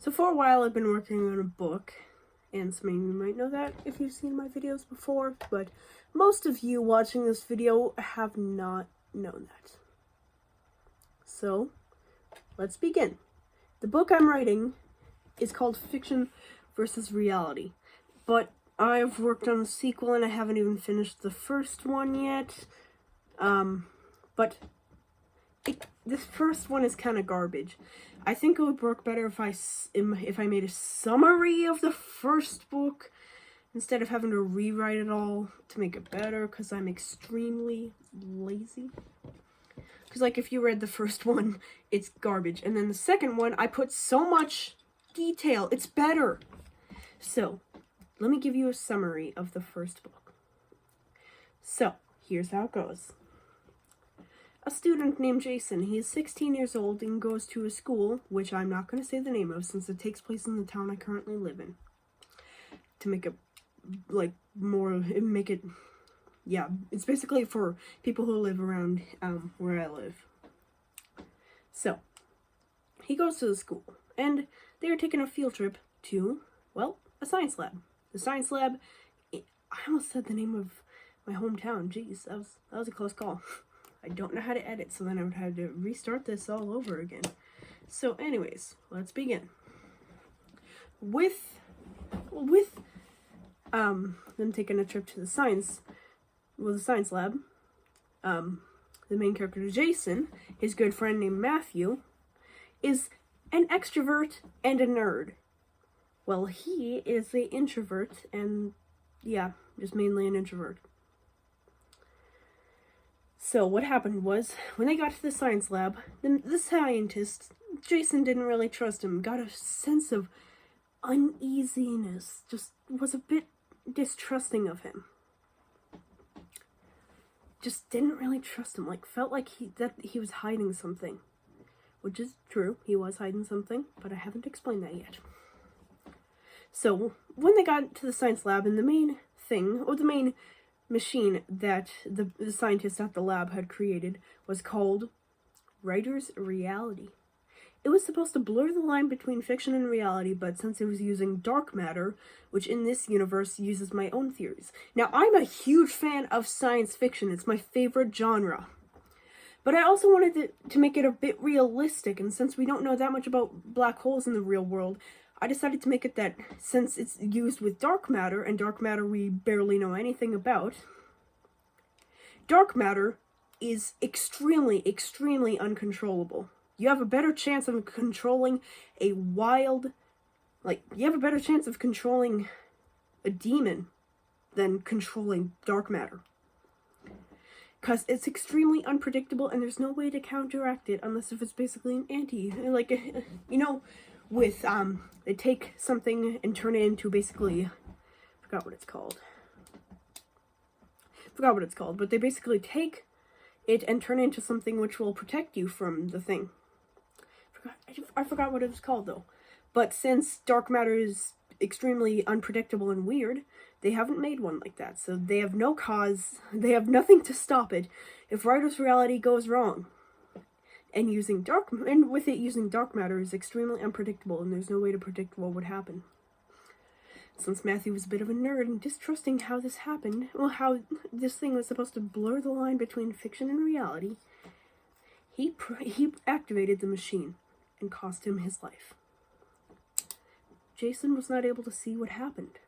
So for a while I've been working on a book, and some of you might know that if you've seen my videos before, but most of you watching this video have not known that. So, let's begin. The book I'm writing is called Fiction versus Reality, but I've worked on a sequel and I haven't even finished the first one yet. This first one is kind of garbage. I think it would work better if I made a summary of the first book instead of having to rewrite it all to make it better, because I'm extremely lazy. Because, like, if you read the first one, it's garbage. And then the second one, I put so much detail. It's better. So, let me give you a summary of the first book. So, here's how it goes. A student named Jason, he is 16 years old and goes to a school, which I'm not going to say the name of since it takes place in the town I currently live in. To make it, it's basically for people who live around where I live. So, he goes to the school, and they are taking a field trip to, well, a science lab. The science lab, I almost said the name of my hometown. Jeez, that was a close call. I don't know how to edit, so then I would have to restart this all over again. So anyways, let's begin. With them taking a trip to the science lab, the main character, Jason, his good friend named Matthew, is an extrovert and a nerd. Well, he is an introvert and, yeah, just mainly an introvert. So what happened was, when they got to the science lab, the scientist, Jason didn't really trust him, got a sense of uneasiness, just was a bit distrusting of him. Just didn't really trust him, felt like he was hiding something. Which is true, he was hiding something, but I haven't explained that yet. So, when they got to the science lab, and the main machine that the scientists at the lab had created was called Writer's Reality. It was supposed to blur the line between fiction and reality, but since it was using dark matter, which in this universe uses my own theories. Now, I'm a huge fan of science fiction. It's my favorite genre. But I also wanted to make it a bit realistic, and since we don't know that much about black holes in the real world, I decided to make it that since it's used with dark matter, and dark matter we barely know anything about, dark matter is extremely, extremely uncontrollable. You have a better chance of controlling you have a better chance of controlling a demon than controlling dark matter. Because it's extremely unpredictable and there's no way to counteract it unless if it's basically an they take something and turn it into basically, forgot what it's called, but they basically take it and turn it into something which will protect you from the thing. I forgot what it was called though. But since dark matter is extremely unpredictable and weird, they haven't made one like that. So they have no cause, they have nothing to stop it if Writer's Reality goes wrong. And using dark matter is extremely unpredictable, and there's no way to predict what would happen. Since Matthew was a bit of a nerd and distrusting how this happened, how this thing was supposed to blur the line between fiction and reality, he activated the machine and cost him his life. Jason was not able to see what happened.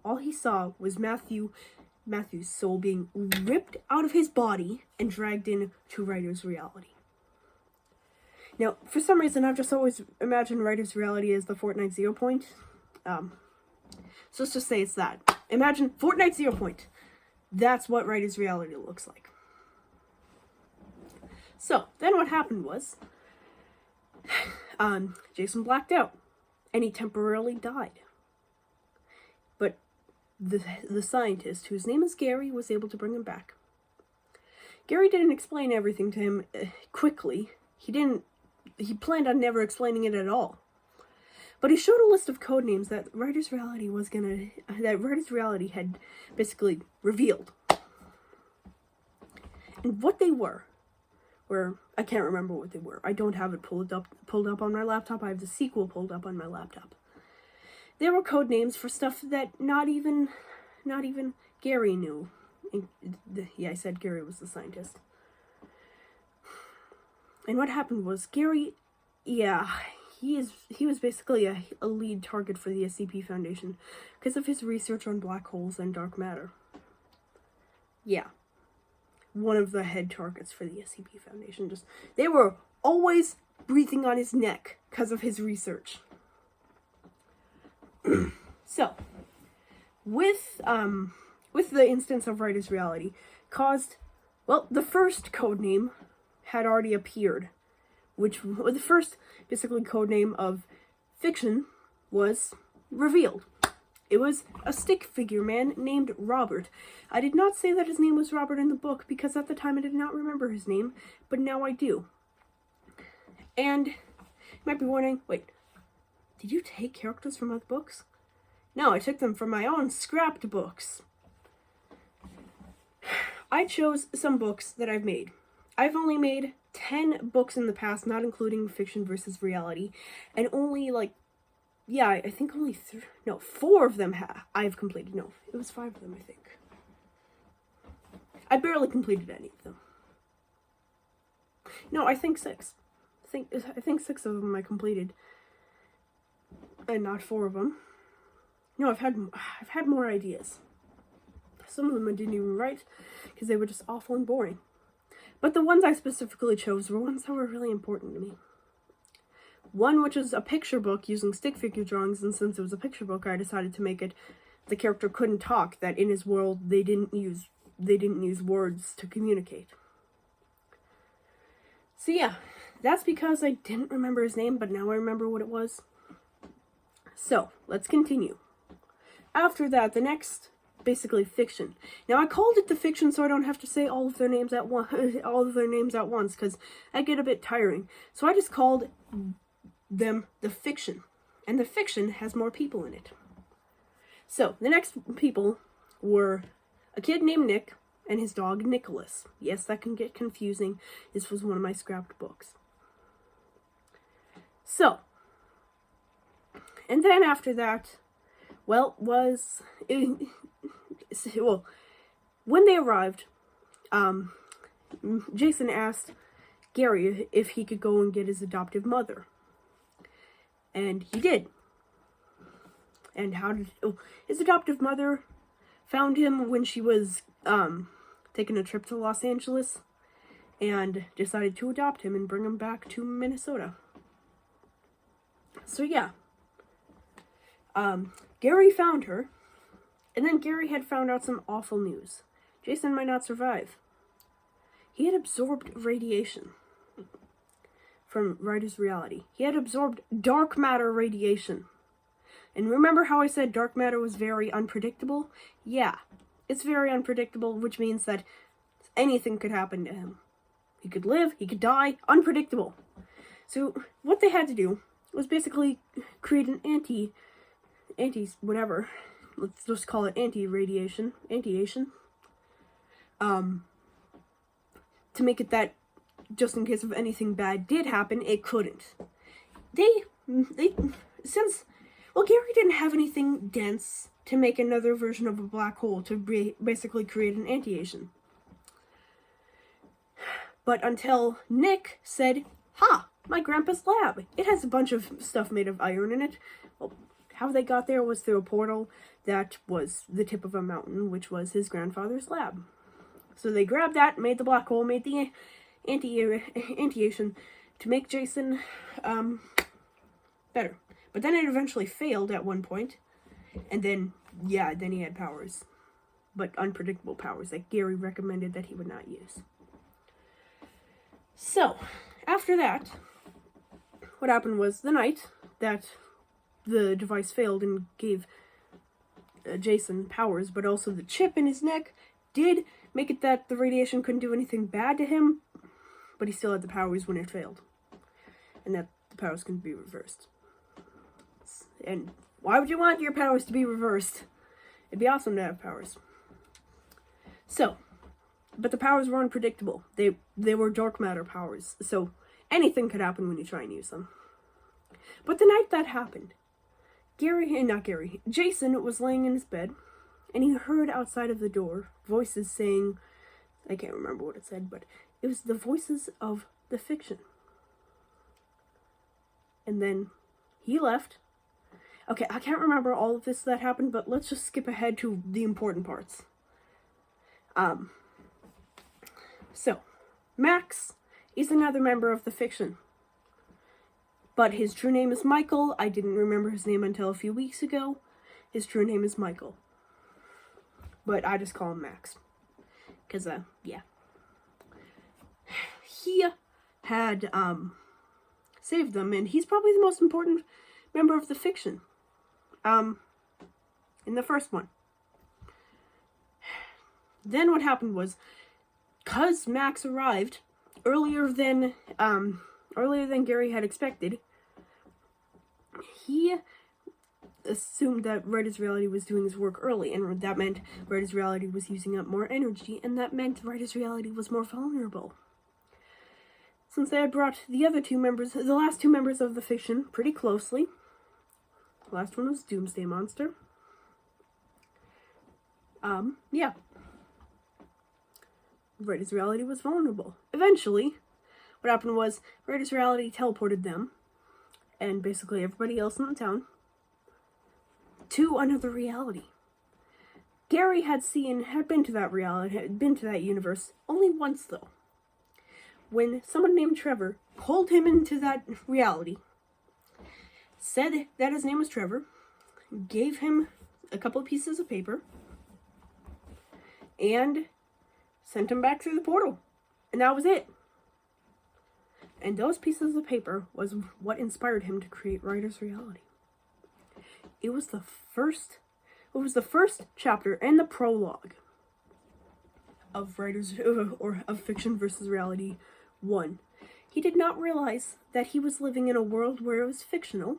All he saw was Matthew's soul being ripped out of his body and dragged into Writer's Reality. Now, for some reason, I've just always imagined Writer's Reality as the Fortnite Zero Point. So let's just say it's that. Imagine Fortnite Zero Point. That's what Writer's Reality looks like. So, then what happened was, Jason blacked out, and he temporarily died. But the scientist, whose name is Gary, was able to bring him back. Gary didn't explain everything to him quickly. He planned on never explaining it at all. But he showed a list of code names that Writer's Reality had basically revealed. And what they were Where I can't remember what they were. I don't have it pulled up on my laptop. I have the sequel pulled up on my laptop. There were code names for stuff that not even Gary knew. Yeah, I said Gary was the scientist. And what happened was Gary, yeah, he was basically a lead target for the SCP Foundation because of his research on black holes and dark matter. Yeah. One of the head targets for the SCP Foundation. They were always breathing on his neck because of his research. So, with the instance of Writer's Reality caused, well, the first codename had already appeared, which the first basically codename of fiction was revealed. It was a stick figure man named Robert. I did not say that his name was Robert in the book because at the time I did not remember his name, but now I do. And you might be wondering, wait, did you take characters from other books? No, I took them from my own scrapped books. I chose some books that I've made. I've only made 10 books in the past, not including fiction versus reality, and only I think only 4 of them I've completed. No, it was 5 of them, I think. I barely completed any of them. No, I think 6. I think 6 of them I completed, and not 4 of them. No, I've had more ideas. Some of them I didn't even write because they were just awful and boring. But the ones I specifically chose were ones that were really important to me. One which was a picture book using stick figure drawings, and since it was a picture book, I decided to make it the character couldn't talk, that in his world they didn't use words to communicate. So yeah, that's because I didn't remember his name, but now I remember what it was. So, let's continue. After that, the next basically fiction. Now I called it the fiction so I don't have to say all of their names at once because I get a bit tiring. So I just called them the fiction, and the fiction has more people in it. So the next people were a kid named Nick and his dog Nicholas. Yes, that can get confusing. This was one of my scrapped books. So, and then after that, when they arrived, Jason asked Gary if he could go and get his adoptive mother. And he did. And his adoptive mother found him when she was taking a trip to Los Angeles and decided to adopt him and bring him back to Minnesota. So yeah. Gary found her, and then Gary had found out some awful news. Jason might not survive. He had absorbed radiation from Writer's Reality. He had absorbed dark matter radiation. And remember how I said dark matter was very unpredictable? Yeah, it's very unpredictable, which means that anything could happen to him. He could live, he could die, unpredictable. So what they had to do was basically create an whatever, let's just call it anti-ation, to make it that just in case of anything bad did happen, it couldn't. Gary didn't have anything dense to make another version of a black hole to basically create an anti-ation. But until Nick said, my grandpa's lab, it has a bunch of stuff made of iron in it. Well, how they got there was through a portal that was the tip of a mountain, which was his grandfather's lab. So they grabbed that, made the black hole, made the anti-ation to make Jason better. But then it eventually failed at one point, and then he had powers. But unpredictable powers that Gary recommended that he would not use. So, after that, what happened was the night that the device failed and gave Jason powers, but also the chip in his neck did make it that the radiation couldn't do anything bad to him, but he still had the powers when it failed. And that the powers couldn't be reversed. And why would you want your powers to be reversed? It'd be awesome to have powers. So, But the powers were unpredictable. They were dark matter powers, so anything could happen when you try and use them. But the night that happened, Jason was laying in his bed, and he heard outside of the door voices saying, I can't remember what it said, but it was the voices of the fiction. And then he left. Okay, I can't remember all of this that happened, but let's just skip ahead to the important parts. So, Max is another member of the fiction. But his true name is Michael. I didn't remember his name until a few weeks ago. His true name is Michael. But I just call him Max. Because, yeah. He had, saved them, and he's probably the most important member of the fiction. In the first one. Then what happened was, cause Max arrived earlier than Gary had expected, he assumed that Writer's Reality was doing his work early, and that meant Writer's Reality was using up more energy, and that meant Writer's Reality was more vulnerable. Since they had brought the last two members of the fiction pretty closely, the last one was Doomsday Monster. Yeah. Writer's Reality was vulnerable. Eventually, what happened was, Writer's Reality teleported them, and basically everybody else in the town, to another reality. Gary had been to that reality, had been to that universe, only once though. When someone named Trevor pulled him into that reality, said that his name was Trevor, gave him a couple of pieces of paper, and sent him back through the portal. And that was it. And those pieces of paper was what inspired him to create Writer's Reality. It was the first chapter and the prologue of of Fiction versus Reality 1. He did not realize that he was living in a world where it was fictional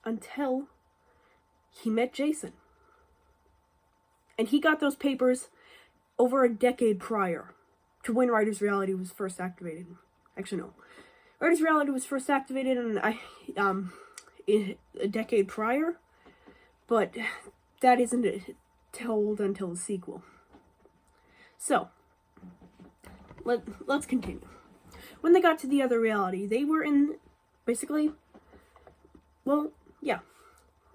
until he met Jason. And he got those papers over a decade prior to when Writer's Reality was first activated. Actually, no. Writer's Reality was first activated a decade prior, but that isn't told until the sequel. So, let's continue. When they got to the other reality, they were in, basically, well, yeah.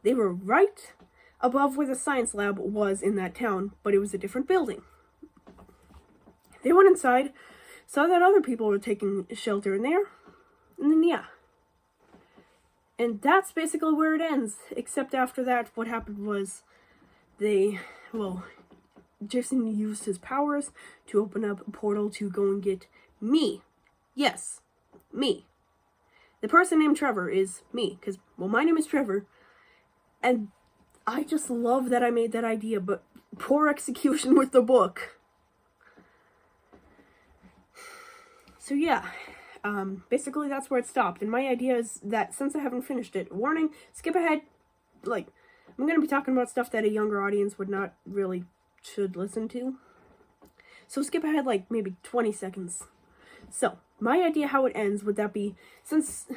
They were right above where the science lab was in that town, but it was a different building. They went inside, saw that other people were taking shelter in there, and then, yeah. And that's basically where it ends, except after that, what happened was Jason used his powers to open up a portal to go and get me. Yes, me. The person named Trevor is me, because, well, my name is Trevor, and I just love that I made that idea, but poor execution with the book. So yeah, basically that's where it stopped, and my idea is that since I haven't finished it, warning, skip ahead, I'm going to be talking about stuff that a younger audience would not really should listen to. So skip ahead maybe 20 seconds. So, my idea how it ends would that be, since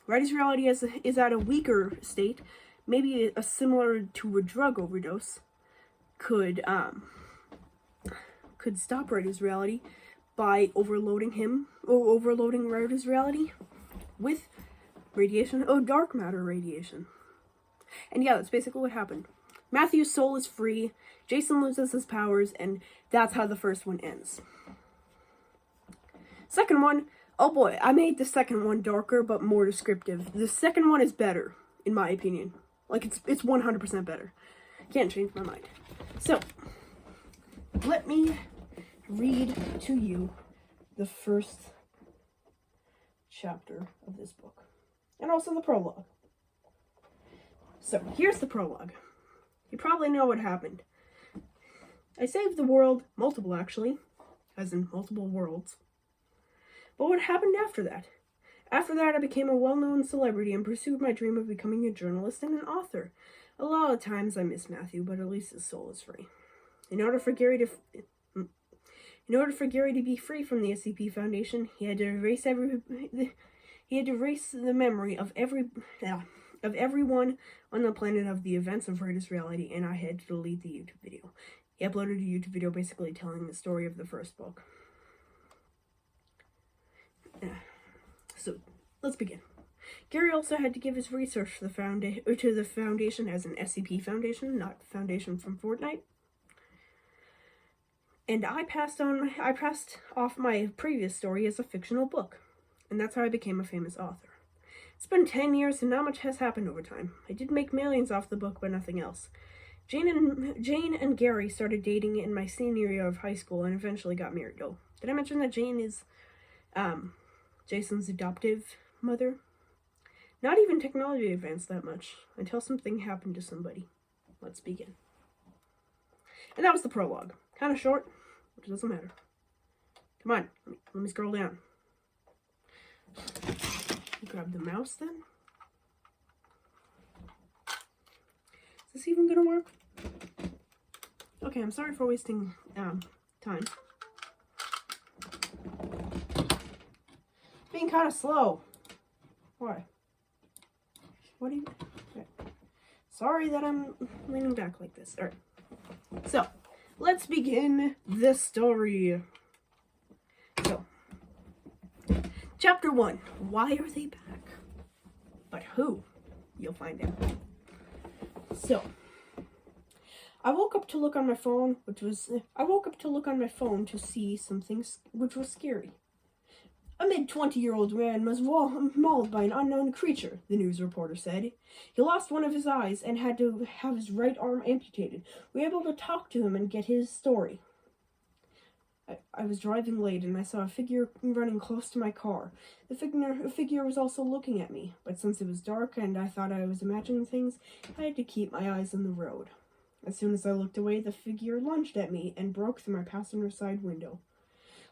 Writer's Reality is at a weaker state, maybe a similar to a drug overdose could stop Writer's Reality by overloading Writer's Reality with dark matter radiation. And yeah, that's basically what happened. Matthew's soul is free, Jason loses his powers, and that's how the first one ends. Second one, oh boy, I made the second one darker but more descriptive. The second one is better, in my opinion. It's 100% better. Can't change my mind. So, let me read to you the first chapter of this book. And also the prologue. So, here's the prologue. You probably know what happened. I saved the world, multiple actually, as in multiple worlds. But what happened after that? After that, I became a well-known celebrity and pursued my dream of becoming a journalist and an author. A lot of times I miss Matthew, but at least his soul is free. In order for Gary In order for Gary to be free from the SCP Foundation, he had to erase the memory of everyone on the planet of the events of Raiders reality, and I had to delete the YouTube video. He uploaded a YouTube video basically telling the story of the first book. So, let's begin. Gary also had to give his research to the Foundation as an SCP Foundation, not Foundation from Fortnite. And I passed off my previous story as a fictional book. And that's how I became a famous author. It's been 10 years and not much has happened over time. I did make millions off the book, but nothing else. Jane and Gary started dating in my senior year of high school and eventually got married. Oh, did I mention that Jane is Jason's adoptive mother? Not even technology advanced that much until something happened to somebody. Let's begin. And that was the prologue. Kind of short, but it doesn't matter. Come on, let me scroll down. Grab the mouse then. Is this even gonna work? Okay, I'm sorry for wasting time. Being kind of slow. Why? What do you... Okay. Sorry that I'm leaning back like this. Alright. So, let's begin the story. So, Chapter 1. Why are they back? But who? You'll find out. So, I woke up to look on my phone to see something which was scary. A mid-20-year-old man was mauled by an unknown creature, the news reporter said. He lost one of his eyes and had to have his right arm amputated. We were able to talk to him and get his story. I was driving late and I saw a figure running close to my car. The figure was also looking at me, but since it was dark and I thought I was imagining things, I had to keep my eyes on the road. As soon as I looked away, the figure lunged at me and broke through my passenger side window.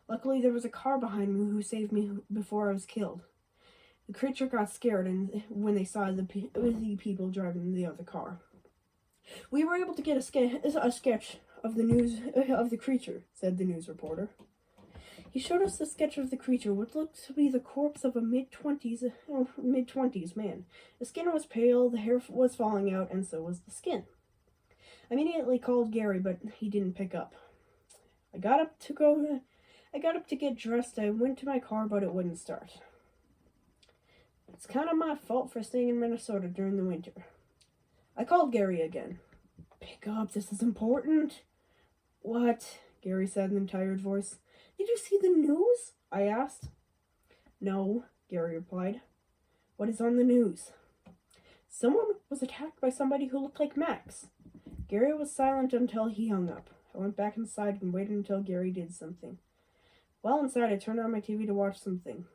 Luckily, there was a car behind me who saved me before I was killed. The creature got scared when they saw the people driving the other car. We were able to get a sketch of the creature, said the news reporter. He showed us the sketch of the creature, which looked to be the corpse of a mid-20s man. The skin was pale, the hair was falling out, and so was the skin. I immediately called Gary, but he didn't pick up. I got up to get dressed. I went to my car, but it wouldn't start. It's kind of my fault for staying in Minnesota during the winter. I called Gary again. Pick up, this is important. What? Gary said in a tired voice. Did you see the news? I asked. No, Gary replied. What is on the news? Someone was attacked by somebody who looked like Max. Gary was silent until he hung up. I went back inside and waited until Gary did something. While inside, I turned on my TV to watch something.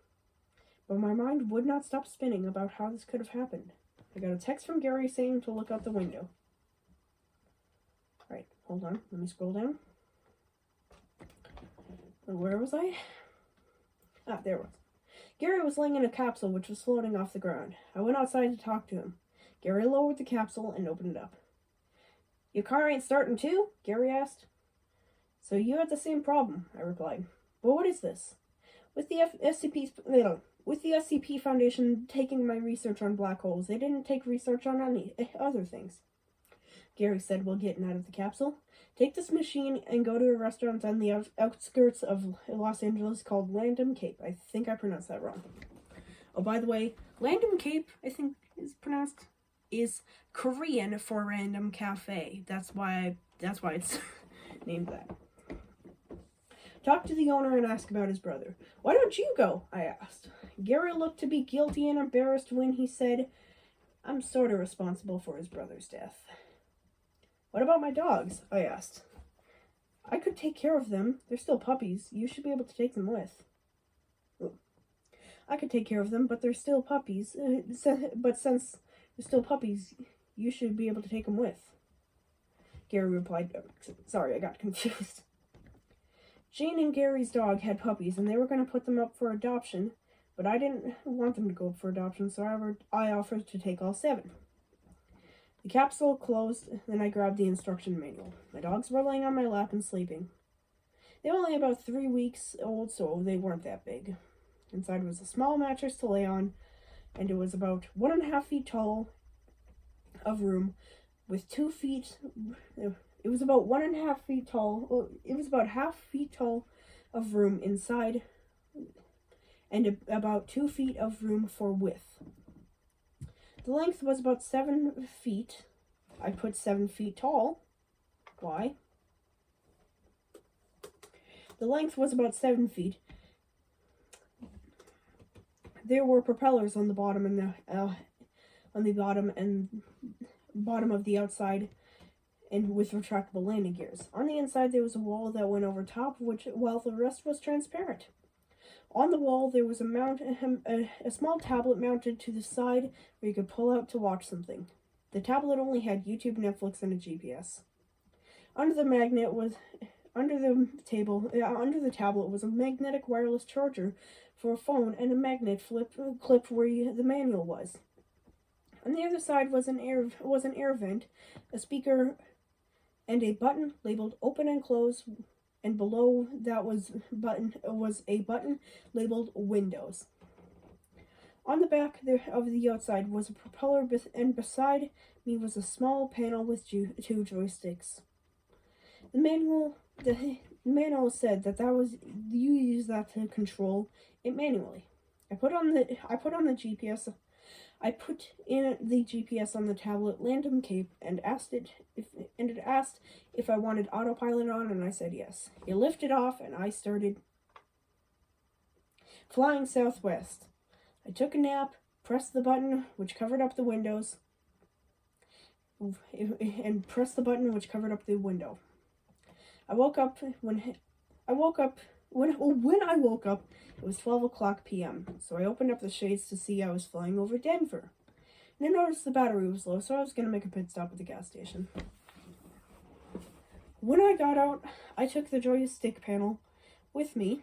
But my mind would not stop spinning about how this could have happened. I got a text from Gary saying to look out the window. Alright, hold on. Let me scroll down. Where was I? Ah, there it was. Gary was laying in a capsule which was floating off the ground. I went outside to talk to him. Gary lowered the capsule and opened it up. Your car ain't starting too? Gary asked. So you had the same problem, I replied. But what is this? With the SCP Foundation taking my research on black holes, they didn't take research on any other things. Gary said while getting out of the capsule. Take this machine and go to a restaurant on the outskirts of Los Angeles called Random Cape. I think I pronounced that wrong. Oh, by the way, Random Cape, I think is Korean for Random Cafe. That's why it's named that. Talk to the owner and ask about his brother. Why don't you go? I asked. Gary looked to be guilty and embarrassed when he said, I'm sort of responsible for his brother's death. What about my dogs? I asked. I could take care of them. They're still puppies. You should be able to take them with. I could take care of them, but they're still puppies. But since they're still puppies, you should be able to take them with. Gary replied, sorry, I got confused. Jane and Gary's dog had puppies, and they were going to put them up for adoption, but I didn't want them to go up for adoption, so I offered to take all 7. The capsule closed, then I grabbed the instruction manual. My dogs were laying on my lap and sleeping. They were only about 3 weeks old, so they weren't that big. Inside was a small mattress to lay on, and it was about 1.5 feet tall of room with 2 feet. It was about 1.5 feet tall. It was about half feet tall of room inside, and about 2 feet of room for width. The length was about 7 feet. I put 7 feet tall. Why? The length was about 7 feet. There were propellers on the bottom and the bottom of the outside, and with retractable landing gears. On the inside, there was a wall that went over top, while the rest was transparent. On the wall, there was a small tablet mounted to the side where you could pull out to watch something. The tablet only had YouTube, Netflix, and a GPS. Under the tablet was a magnetic wireless charger for a phone and a magnet clip where the manual was. On the other side was an air vent, a speaker, and a button labeled "Open and Close," and below that was a button labeled "Windows." On the back of the outside was a propeller, and beside me was a small panel with 2 joysticks. The manual said that you use that to control it manually. I put in the GPS on the tablet Landom Cape, and it asked if I wanted autopilot on, and I said yes. It lifted off, and I started flying southwest. I took a nap, pressed the button which covered up the windows, and pressed the button which covered up the window. When I woke up, it was 12:00 p.m. So I opened up the shades to see I was flying over Denver. And I noticed the battery was low, so I was going to make a pit stop at the gas station. When I got out, I took the joystick panel with me.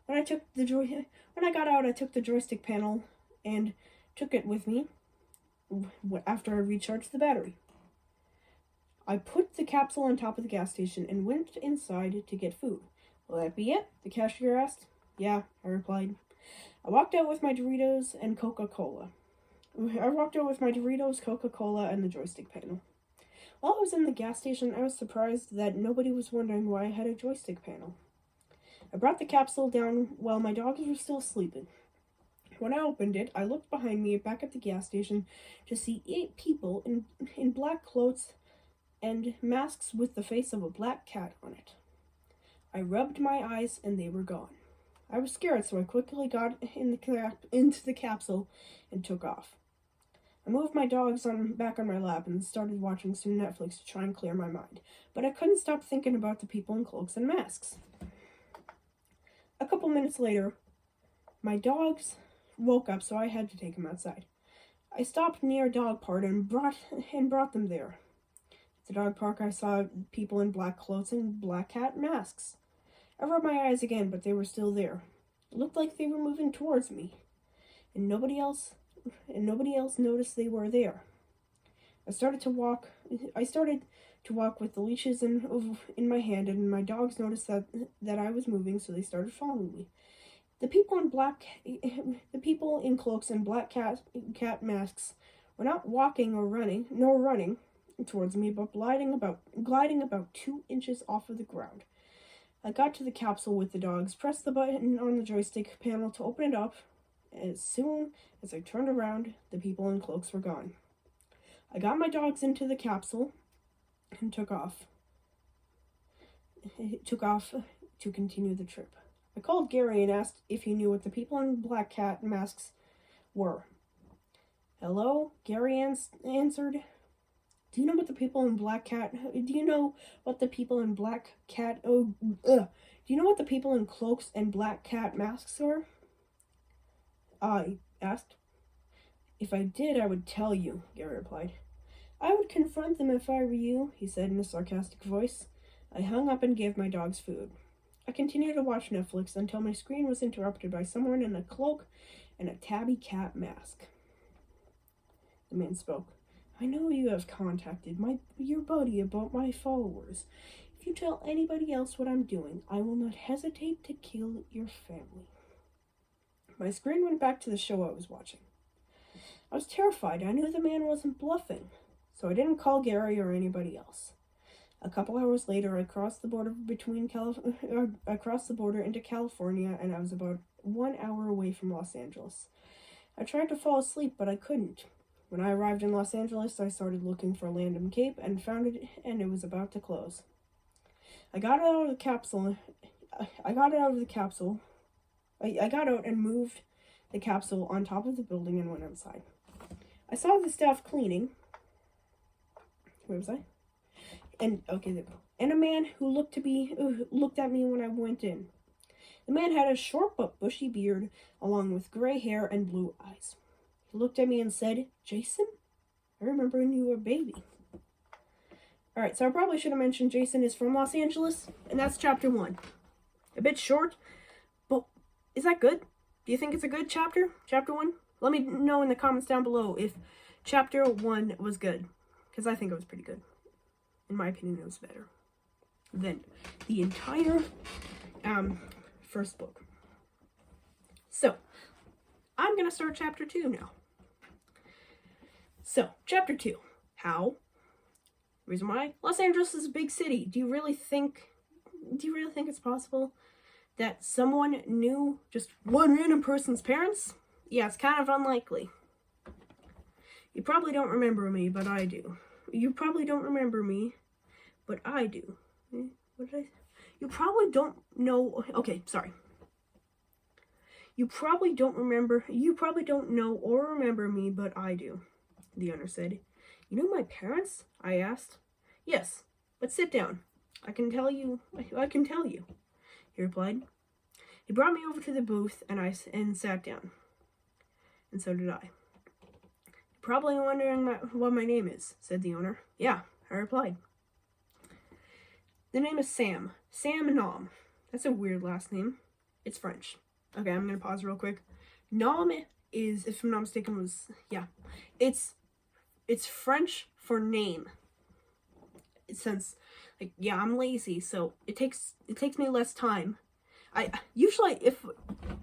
When I got out, I took the joystick panel and took it with me after I recharged the battery. I put the capsule on top of the gas station and went inside to get food. Will that be it? The cashier asked. Yeah, I replied. I walked out with my Doritos, Coca-Cola, and the joystick panel. While I was in the gas station, I was surprised that nobody was wondering why I had a joystick panel. I brought the capsule down while my dogs were still sleeping. When I opened it, I looked behind me back at the gas station to see 8 people in black clothes and masks with the face of a black cat on it. I rubbed my eyes and they were gone. I was scared, so I quickly got into the capsule and took off. I moved my dogs back on my lap and started watching some Netflix to try and clear my mind, but I couldn't stop thinking about the people in cloaks and masks. A couple minutes later, my dogs woke up, so I had to take them outside. I stopped near a dog park and brought them there. At the dog park, I saw people in black clothes and black cat masks. I rubbed my eyes again, but they were still there. It looked like they were moving towards me, and nobody else noticed they were there. I started to walk with the leashes in my hand, and my dogs noticed that I was moving, so they started following me. The people in cloaks and black cat masks were not walking or running towards me, but gliding about 2 inches off of the ground. I got to the capsule with the dogs, pressed the button on the joystick panel to open it up. As soon as I turned around, the people in cloaks were gone. I got my dogs into the capsule and took off to continue the trip. I called Gary and asked if he knew what the people in black cat masks were. Hello, Gary answered. Do you know what the people in black cat? Do you know what the people in black cat? Do you know what the people in cloaks and black cat masks are? I asked. If I did, I would tell you, Gary replied. I would confront them if I were you, he said in a sarcastic voice. I hung up and gave my dogs food. I continued to watch Netflix until my screen was interrupted by someone in a cloak and a tabby cat mask. The man spoke. I know you have contacted your buddy about my followers. If If you tell anybody else what I'm doing, I will not hesitate to kill your family. My screen went back to the show I was watching. I was terrified. I knew the man wasn't bluffing, so I didn't call Gary or anybody else. A couple hours later, I crossed the border into California, and I was about 1 hour away from Los Angeles. I tried to fall asleep, but I couldn't. When I arrived in Los Angeles, I started looking for Landham Cape and found it, and it was about to close. I got out of the capsule. I got out and moved the capsule on top of the building and went outside. I saw the staff cleaning. Where was I? And a man who looked at me when I went in. The man had a short but bushy beard, along with gray hair and blue eyes. He looked at me and said, "Jason, I remember when you were a baby." Alright, so I probably should have mentioned Jason is from Los Angeles, and that's chapter 1. A bit short, but is that good? Do you think it's a good chapter? Chapter 1? Let me know in the comments down below if chapter 1 was good, because I think it was pretty good. In my opinion, it was better than the entire first book. So, I'm going to start chapter 2 now. So, chapter 2. How? Reason why? Los Angeles is a big city. Do you really think it's possible that someone knew just one random person's parents? Yeah, it's kind of unlikely. You probably don't remember me, but I do. You probably don't remember me, but I do. What did I say? You probably don't know. Okay, sorry. You probably don't know or remember me, but I do, the owner said. "You know my parents?" I asked. "Yes, but sit down. I can tell you, he replied. He brought me over to the booth and sat down. And so did I. "You're probably wondering what my name is," said the owner. "Yeah," I replied. "The name is Sam. Sam Nom. That's a weird last name. It's French." Okay, I'm going to pause real quick. Nom is, if I'm not mistaken, it's French for name. Since, I'm lazy, so it takes me less time. I usually,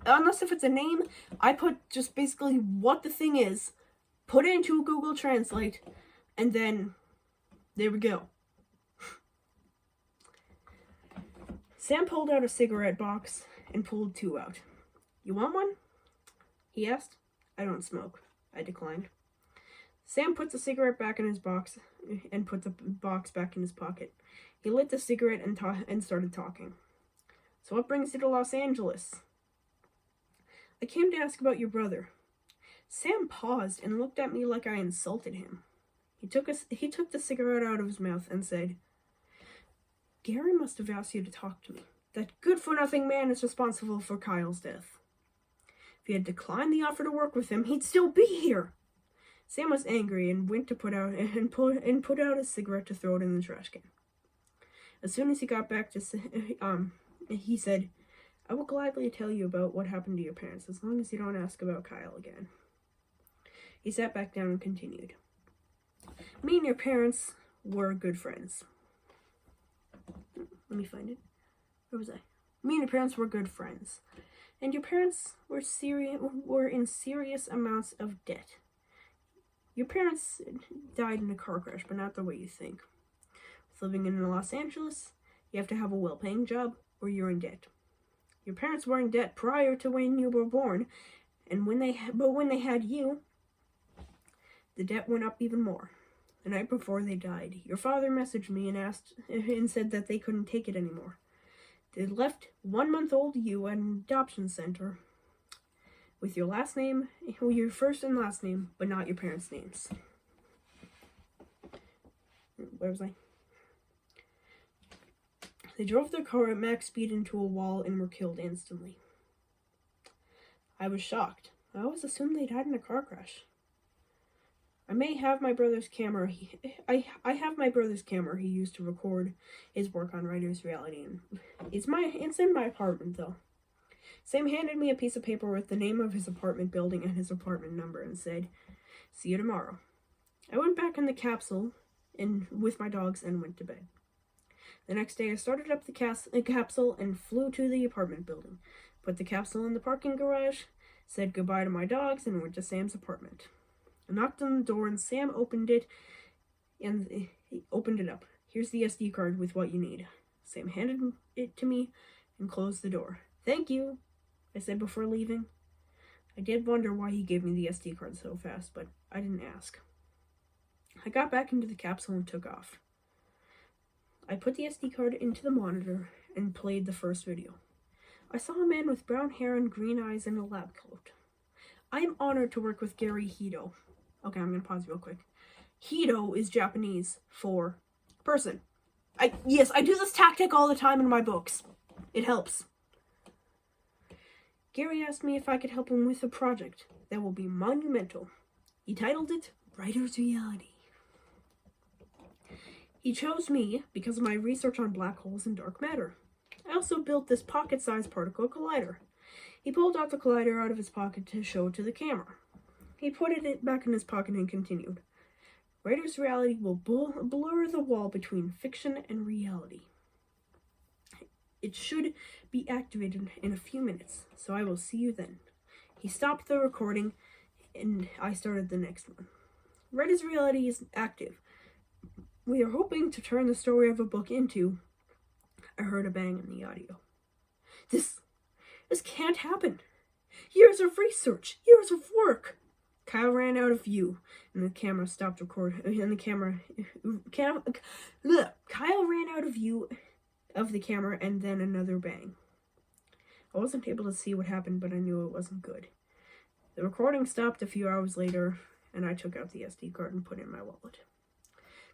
unless if it's a name, I put just basically what the thing is, put it into Google Translate, and then there we go. Sam pulled out a cigarette box and pulled 2 out. "You want one?" he asked. "I don't smoke," I declined. Sam put the cigarette back in his box and put the box back in his pocket. He lit the cigarette and started talking. "So what brings you to Los Angeles?" "I came to ask about your brother." Sam paused and looked at me like I insulted him. He took the cigarette out of his mouth and said, "Gary must have asked you to talk to me. That good-for-nothing man is responsible for Kyle's death. If he had declined the offer to work with him, he'd still be here." Sam was angry and went to put out his cigarette to throw it in the trash can. As soon as he got back he said, "I will gladly tell you about what happened to your parents, as long as you don't ask about Kyle again." He sat back down and continued. "Me and your parents were good friends." Let me find it. Where was I? "Me and your parents were good friends. And your parents were in serious amounts of debt. Your parents died in a car crash, but not the way you think. With living in Los Angeles, you have to have a well-paying job or you're in debt. Your parents were in debt prior to when you were born, and when they had you, the debt went up even more. The night before they died, your father messaged me and said that they couldn't take it anymore. They left 1-month-old you at an adoption center with your first and last name, but not your parents' names." Where was I? "They drove their car at max speed into a wall and were killed instantly." I was shocked. I always assumed they died in a car crash. "I may have my brother's camera. I have my brother's camera he used to record his work on Writer's Reality, and it's in my apartment though." Sam handed me a piece of paper with the name of his apartment building and his apartment number and said, "See you tomorrow." I went back in the capsule with my dogs and went to bed. The next day I started up the capsule and flew to the apartment building. Put the capsule in the parking garage, said goodbye to my dogs, and went to Sam's apartment. I knocked on the door and Sam opened it up. Here's the SD card with what you need. Sam handed it to me and closed the door. Thank you, I said before leaving. I did wonder why he gave me the SD card so fast, but I didn't ask. I got back into the capsule and took off. I put the SD card into the monitor and played the first video. I saw a man with brown hair and green eyes in a lab coat. I am honored to work with Gary Hito. Okay, I'm going to pause real quick. Hito is Japanese for person. Yes, I do this tactic all the time in my books. It helps. Gary asked me if I could help him with a project that will be monumental. He titled it Writer's Reality. He chose me because of my research on black holes and dark matter. I also built this pocket-sized particle collider. He pulled out the collider out of his pocket to show it to the camera. He put it back in his pocket and continued. Writer's Reality will blur the wall between fiction and reality. It should be activated in a few minutes, so I will see you then. He stopped the recording, and I started the next one. Writer's Reality is active. We are hoping to turn the story of a book into... I heard a bang in the audio. This can't happen. Years of research, years of work. Kyle ran out of view, and the camera stopped recording. Kyle ran out of view of the camera, and then another bang. I wasn't able to see what happened, but I knew it wasn't good. The recording stopped a few hours later, and I took out the SD card and put it in my wallet.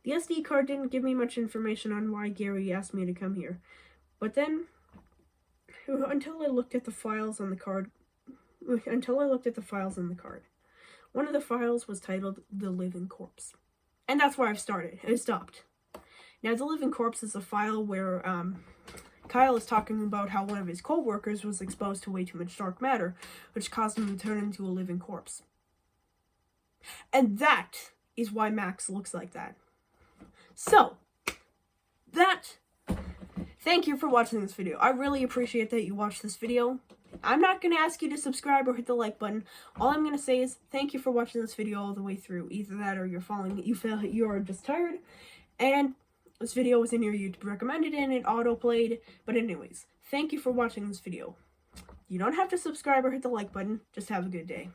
The SD card didn't give me much information on why Gary asked me to come here, but then, until I looked at the files on the card, one of the files was titled The Living Corpse. And that's where I stopped. Now, The Living Corpse is a file where Kyle is talking about how one of his co-workers was exposed to way too much dark matter, which caused him to turn into a living corpse. And that is why Max looks like that. So, thank you for watching this video. I really appreciate that you watched this video. I'm not going to ask you to subscribe or hit the like button. All I'm going to say is thank you for watching this video all the way through. Either that or you're just tired. And this video was in your YouTube recommended and it auto-played. But anyways, thank you for watching this video. You don't have to subscribe or hit the like button. Just have a good day.